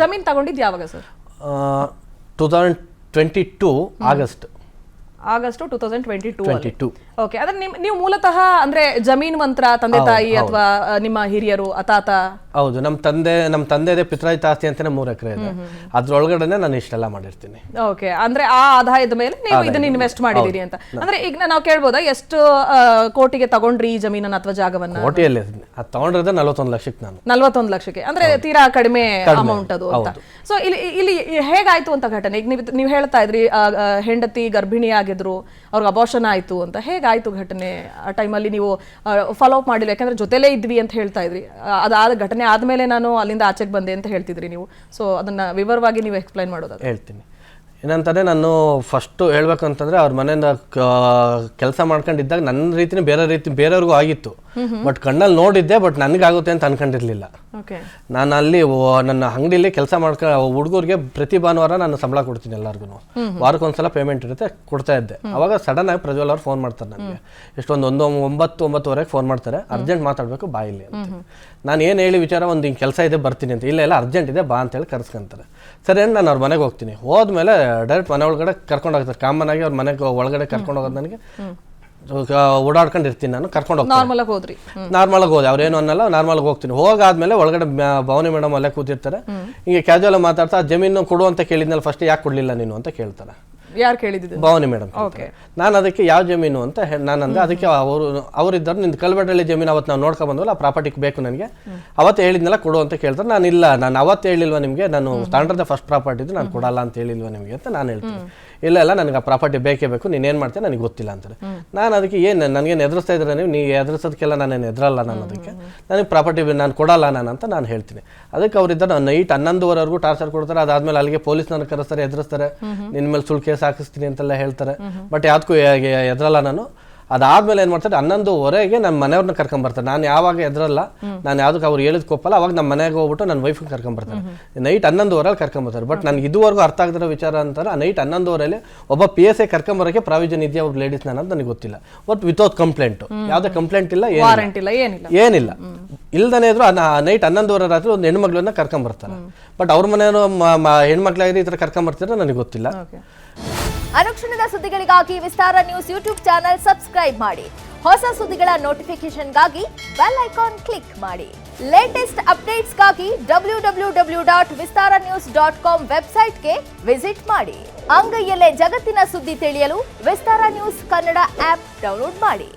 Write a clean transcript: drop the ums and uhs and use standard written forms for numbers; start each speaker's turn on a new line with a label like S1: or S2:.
S1: ಜಮೀನ್ ತಗೊಂಡಿದ್ದು ಯಾವಾಗ ಸರ್?
S2: 2022 ಆಗಸ್ಟ್
S1: 2022. ಓಕೆ, ಅಂದ್ರೆ ನೀವು ಮೂಲತಃ ಅಂದ್ರೆ ಜಮೀನ್ ಮಂತ್ರ ತಂದೆ ತಾಯಿ ಅಥವಾ ನಿಮ್ಮ ಹಿರಿಯರು ಅತಾತ?
S2: ಹೌದು, ನಮ್ಮ ತಂದೆದೇ ಪಿತ್ರಾಜಿತ ಆಸ್ತಿ ಅಂತಾನೆ 3 ಎಕರೆ ಇದೆ, ಅದ್ರೊಳಗಡೆನೆ ನಾನು ಇಷ್ಟೆಲ್ಲ ಮಾಡಿರ್ತೀನಿ.
S1: ಓಕೆ, ಅಂದ್ರೆ ಆ ಆದಾಯದ ಮೇಲೆ ನೀವು ಇದನ್ನ ಇನ್ವೆಸ್ಟ್ ಮಾಡಿದೀರಿ ಅಂತ. ಅಂದ್ರೆ ಈಗ ನಾವು ಕೇಳ್ಬೋದಾ ಎಷ್ಟು ಕೋಟಿಗೆ ತಗೊಂಡ್ರಿ ಈ ಜಮೀನನ್ನ ಅಥವಾ ಜಾಗವನ್ನ?
S2: ಕೋಟಿಯಲ್ಲಿ ತಗೊಂಡ್ರೆ 41 ಲಕ್ಷಕ್ಕೆ. ನಾನು
S1: 41 ಲಕ್ಷಕ್ಕೆ ಅಂದ್ರೆ ತೀರಾ ಕಡಿಮೆ ಅಮೌಂಟ್ ಅದು ಅಂತ. ಸೊ ಇಲ್ಲಿ ಹೇಗಾಯ್ತು ಅಂತ ಘಟನೆ? ಈಗ ನೀವು ಹೇಳ್ತಾ ಇದ್ರಿ ಹೆಂಡತಿ ಗರ್ಭಿಣಿ ಆಗಿದ್ರು, ಅವ್ರಿಗೆ ಅಬೋಷನ್ ಆಯ್ತು ಅಂತ. ಹೇಗಾಯ್ತು ಘಟನೆ? ಆ ಟೈಮಲ್ಲಿ ನೀವು ಫಾಲೋ ಅಪ್ ಮಾಡಿಲ್ಲ, ಯಾಕಂದ್ರೆ ಜೊತೆಲೇ ಇದ್ವಿ ಅಂತ ಹೇಳ್ತಾ ಇದ್ರಿ. ಅದಾದ ಘಟನೆ ಆದ್ಮೇಲೆ ನಾನು ಅಲ್ಲಿಂದ ಆಚೆಗೆ ಬಂದೆ ಅಂತ ಹೇಳ್ತಿದ್ರಿ ನೀವು. ಸೊ ಅದನ್ನ ವಿವರವಾಗಿ ನೀವು ಎಕ್ಸ್ಪ್ಲೈನ್ ಮಾಡೋದು?
S2: ಹೇಳ್ತೀನಿ. ಏನಂತಂದರೆ, ನಾನು ಫಸ್ಟು ಹೇಳ್ಬೇಕು ಅಂತಂದರೆ ಅವ್ರ ಮನೆಯಿಂದ ಕೆಲಸ ಮಾಡ್ಕೊಂಡಿದ್ದಾಗ ನನ್ನ ರೀತಿನೇ ಬೇರೆಯವ್ರಿಗೂ ಆಗಿತ್ತು. ಬಟ್ ಕಣ್ಣಲ್ಲಿ ನೋಡಿದ್ದೆ, ಬಟ್ ನನಗಾಗುತ್ತೆ ಅಂತ ಅನ್ಕೊಂಡಿರ್ಲಿಲ್ಲ. ನಾನು ಅಲ್ಲಿ ನನ್ನ ಅಂಗಡಿಯಲ್ಲಿ ಕೆಲಸ ಹುಡುಗರಿಗೆ ಪ್ರತಿ ಭಾನುವಾರ ನಾನು ಸಂಬಳ ಕೊಡ್ತೀನಿ ಎಲ್ಲರಿಗೂ. ವಾರಕ್ಕೊಂದ್ಸಲ ಪೇಮೆಂಟ್ ಇರುತ್ತೆ, ಕೊಡ್ತಾ ಇದ್ದೆ. ಅವಾಗ ಸಡನ್ ಆಗಿ ಪ್ರಜ್ವಲ್ ಅವ್ರು ಫೋನ್ ಮಾಡ್ತಾರೆ ನನಗೆ. ಎಷ್ಟೊಂದು 9-9:30 ಫೋನ್ ಮಾಡ್ತಾರೆ, ಅರ್ಜೆಂಟ್ ಮಾತಾಡಬೇಕು ಬಾ ಇಲ್ಲಿ ಅಂತ. ನಾನು ಏನು ಹೇಳಿ ವಿಚಾರ, ಒಂದು ಹಿಂಗೆ ಕೆಲಸ ಇದೆ ಬರ್ತೀನಿ ಅಂತ. ಇಲ್ಲ ಅರ್ಜೆಂಟ್ ಇದೆ ಬಾ ಅಂತೇಳಿ ಕರ್ಸ್ಕೊಂತಾರೆ. ಸರಿ ಅಂತ ನಾನು ಅವ್ರ ಮನೆಗೆ ಹೋಗ್ತೀನಿ. ಹೋದ್ಮೇಲೆ ಡೈರೆಕ್ಟ್ ಮನೆ ಒಳಗಡೆ ಕರ್ಕೊಂಡು ಹೋಗ್ತಾರೆ. ಕಾಮನ್ ಆಗಿ ಅವ್ರ ಮನೆಗೆ ಒಳಗಡೆ ಕರ್ಕೊಂಡು ಹೋಗೋದು ನನಗೆ ಓಡಾಡ್ಕೊಂಡಿರ್ತೀನಿ. ನಾನು ಕರ್ಕೊಂಡು ಹೋಗ್ತೀನಿ. ನಾರ್ಮಲ್ ಆಗಿ ಹೋದೆ, ಅವ್ರೇನು ಅನ್ನಲ್ಲ, ನಾರ್ಮಲ್ ಆಗಿ ಹೋಗ್ತೀನಿ. ಹೋಗಾದ್ಮೇಲೆ ಒಳಗಡೆ ಭವಾನಿ ಮೇಡಮ್ ಅಲ್ಲೇ ಕೂತಿರ್ತಾರೆ. ಹಿಂಗೆ ಕ್ಯಾಜುವಲ್ ಮಾತಾಡ್ತಾ ಜಮೀನು ಕೊಡು ಅಂತ ಕೇಳಿದ್ನಲ್ಲ ಫಸ್ಟ್, ಯಾಕೆ ಕೊಡ್ಲಿಲ್ಲ ನೀನು ಅಂತ ಕೇಳ್ತಾರೆ.
S1: ಯಾರು ಕೇಳಿದ್ದು?
S2: ಭವಾನಿ ಮೇಡಮ್. ನಾನು ಅದಕ್ಕೆ ಯಾವ ಜಮೀನು ಅಂತ ನಾನು ಅಂದೆ. ಅದಕ್ಕೆ ಅವರಿದ್ದರು, ನಿಂದು ಕಲ್ಬೆಡ್ಡಳ್ಳಿ ಜಮೀನು ಅವತ್ತು ನಾವು ನೋಡ್ಕೊಂಡು ಬಂದ್ವಲ್ಲ, ಆ ಪ್ರಾಪರ್ಟಿಗೆ ಬೇಕು ನನಗೆ, ಅವತ್ತು ಹೇಳಿದ್ನೆಲ್ಲ ಕೊಡು ಅಂತ ಕೇಳ್ತಾರೆ. ನಾನು ಇಲ್ಲ, ನಾನು ಅವತ್ತು ಹೇಳಿಲ್ವಾ ನಿಮಗೆ, ನಾನು ತಗೊಂಡ್ರೆ ಫಸ್ಟ್ ಪ್ರಾಪರ್ಟಿ ಇದು, ನಾನು ಕೊಡಲ್ಲ ಅಂತ ಹೇಳಿಲ್ವಾ ನಿಮಗೆ ಅಂತ ನಾನು ಹೇಳ್ತೀನಿ. ಇಲ್ಲ ನನಗೆ ಆ ಪ್ರಾಪರ್ಟಿ ಬೇಕೇ ಬೇಕು, ನೀನೇನು ಮಾಡ್ತೀನಿ ನನಗೆ ಗೊತ್ತಿಲ್ಲ ಅಂತಾರೆ. ನಾನು ಅದಕ್ಕೆ ನನಗೇನು ಎದುರಿಸ್ತಾ ಇದ್ರೆ ನೀವು ಎದುರಿಸೋದಕ್ಕೆಲ್ಲ ನಾನೇನು ಎದುರಲ್ಲ, ನಾನು ಅದಕ್ಕೆ ನನಗೆ ಪ್ರಾಪರ್ಟಿ ನಾನು ಕೊಡಲ್ಲ ಅಂತ ನಾನು ಹೇಳ್ತೀನಿ. ಅದಕ್ಕೆ ಅವರಿದ್ದ ನೈಟ್ 11:30ವರೆಗೂ ಟಾರ್ಚರ್ ಕೊಡ್ತಾರೆ. ಅದಾದ್ಮೇಲೆ ಅಲ್ಲಿಗೆ ಪೊಲೀಸ್ನವ್ರು ಕರೆಸ್ತಾರೆ, ಎದುರಿಸ್ತಾರೆ, ನಿನ್ನ ಮೇಲೆ ಸುಳ್ಳು ಕೇಸ್ ಹಾಕಿಸ್ತೀನಿ ಅಂತೆಲ್ಲ ಹೇಳ್ತಾರೆ. ಬಟ್ ಯಾವ್ದಕ್ಕೂ ಎದುರಲ್ಲ ನಾನು. ಅದಾದ್ಮೇಲೆ ಏನು ಮಾಡ್ತಾರೆ, 11:30ಗೆ ನಮ್ಮ ಮನೆಯವ್ರನ್ನ ಕರ್ಕೊಂಬರ್ತಾರೆ. ನಾನು ಯಾವಾಗ ಎದುರಲ್ಲ, ನಾನು ಯಾವ್ದಕ್ಕೆ ಅವ್ರು ಹೇಳಿದ್ ಕೊಪ್ಪಲ್ಲ. ಅವಾಗ ನಮ್ಮ ಮನೆಗೆ ಹೋಗ್ಬಿಟ್ಟು ನನ್ನ ವೈಫ್ನ ಕರ್ಕೊಂಬರ್ತಾರೆ. ನೈಟ್ 11:30 ಕರ್ಕೊಂಬರ್ತಾರೆ. ಬಟ್ ನನಗೆ ಇದುವರೆಗೂ ಅರ್ಥ ಆಗದಿರೋ ವಿಚಾರ ಅಂತಾರೆ, ನೈಟ್ 11:30 ಒಬ್ಬ PSI ಕರ್ಕೊಂಬರೋಕ್ಕೆ ಪ್ರಾವಿಷನ್ ಇದೆಯಾ ಒಬ್ಬ ಲೇಡೀಸ್ ನಾನು ಅಂತ ನನಗೆ ಗೊತ್ತಿಲ್ಲ. ಬಟ್ ವಿತೌಟ್ ಕಂಪ್ಲೇಂಟ್, ಯಾವುದೇ ಕಂಪ್ಲೇಂಟ್ ಇಲ್ಲ, ಏನಿಲ್ಲ. ಇಲ್ದಾನೆ ಇದ್ರು ನೈಟ್ 11:30 ರಾತ್ರಿ ಒಂದು ಹೆಣ್ಮಕ್ಳನ್ನ ಕರ್ಕೊಂಬರ್ತಾರೆ. ಬಟ್ ಅವ್ರ ಮನೆಯವರು ಹೆಣ್ಮಕ್ಳಾಗಿದ್ರೆ ಈ ಥರ ಕರ್ಕೊಂಬರ್ತಾರೆ ನನಗೆ ಗೊತ್ತಿಲ್ಲ.
S3: ಅನುಕ್ಷಣದ ಸುದ್ದಿಗಳಿಗಾಗಿ ವಿಸ್ತಾರ ನ್ಯೂಸ್ ಯೂಟ್ಯೂಬ್ ಚಾನೆಲ್ ಸಬ್ಸ್ಕ್ರೈಬ್ ಮಾಡಿ. ಹೊಸ ಸುದ್ದಿಗಳ ನೋಟಿಫಿಕೇಶನ್ಗಾಗಿ ಬೆಲ್ ಐಕಾನ್ ಕ್ಲಿಕ್ ಮಾಡಿ. ಲೇಟೆಸ್ಟ್ ಅಪ್ಡೇಟ್ಸ್ಗಾಗಿ www.vistaranews.com ವೆಬ್ಸೈಟ್ಗೆ ವಿಸಿಟ್ ಮಾಡಿ. ಅಂಗೈಯಲ್ಲೇ ಜಗತ್ತಿನ ಸುದ್ದಿ ತಿಳಿಯಲು ವಿಸ್ತಾರ ನ್ಯೂಸ್ ಕನ್ನಡ ಆಪ್ ಡೌನ್ಲೋಡ್ ಮಾಡಿ.